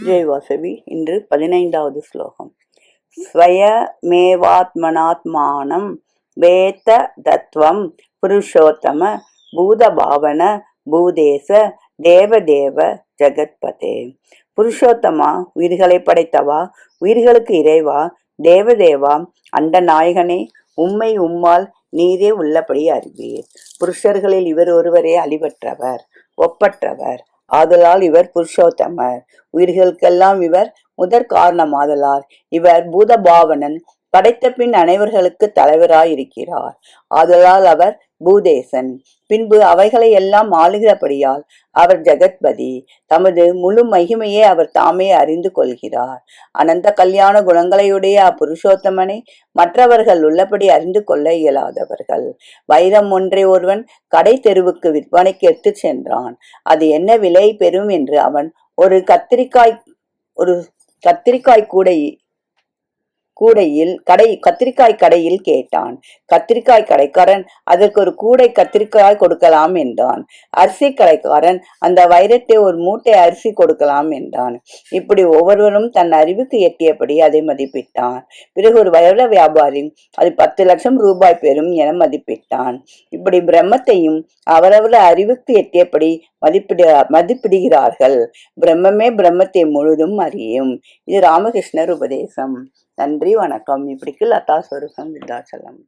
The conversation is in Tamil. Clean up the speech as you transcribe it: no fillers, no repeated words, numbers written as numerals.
ஜெய் வாசவி. இன்று 15வது ஸ்லோகம். ஸ்வயமேவாத்மனாத்மானம் வேத்த தத்துவம் புருஷோத்தம பூதபாவன பூதேச தேவதேவ ஜெகத்பதே. புருஷோத்தமா, உயிர்களை படைத்தவா, உயிர்களுக்கு இறைவா, தேவதேவா, அண்ட நாயகனே, உம்மை உம்மால் நீரே உள்ளபடி அறிவீர். புருஷர்களில் இவர் ஒருவரே அழிவற்றவர், ஒப்பற்றவர். ஆதலால் இவர் புருஷோத்தமர். உயிர்களுக்கெல்லாம் இவர் முதற் காரணமாதலால் இவர் பூதபாவனன். படைத்த பின் அனைவர்களுக்கு தலைவராயிருக்கிறார். ஆதலால் அவர் பூதேசன். பின்பு அவைகளை எல்லாம் ஆளுகிறபடியால் அவர் ஜெகத்பதி. தமது முழு மகிமையை அவர் தாமே அறிந்து கொள்கிறார். அனந்த கல்யாண குணங்களையுடைய அப்புருஷோத்தமனை மற்றவர்கள் உள்ளபடி அறிந்து கொள்ள இயலாதவர்கள். வைரம் ஒன்றை ஒருவன் கடை தெருவுக்கு விற்பனைக்கு எடுத்து சென்றான். அது என்ன விலை பெறும் என்று அவன் ஒரு கத்திரிக்காய் கத்திரிக்காய் கடையில் கேட்டான். கத்திரிக்காய் கடைக்காரன் அதற்கு ஒரு கூடை கத்திரிக்காய் கொடுக்கலாம் என்றான். அரிசி கடைக்காரன் அந்த வைரத்தை ஒரு மூட்டை அரிசி கொடுக்கலாம் என்றான். இப்படி ஒவ்வொருவரும் தன் அறிவுக்கு எட்டியபடி அதை மதிப்பிட்டான். பிறகு ஒரு வைர வியாபாரி அது 10 லட்சம் ரூபாய் பெறும் என மதிப்பிட்டான். இப்படி பிரம்மத்தையும் அவரவர் அறிவுக்கு எட்டியபடி மதிப்பிடுகிறார்கள். பிரம்மமே பிரம்மத்தை முழுதும் அறியும். இது ராமகிருஷ்ணர் உபதேசம். நன்றி, வணக்கம். இப்படிக்கு லதா ஸ்வரூபம் விருத்தாச்சலம்.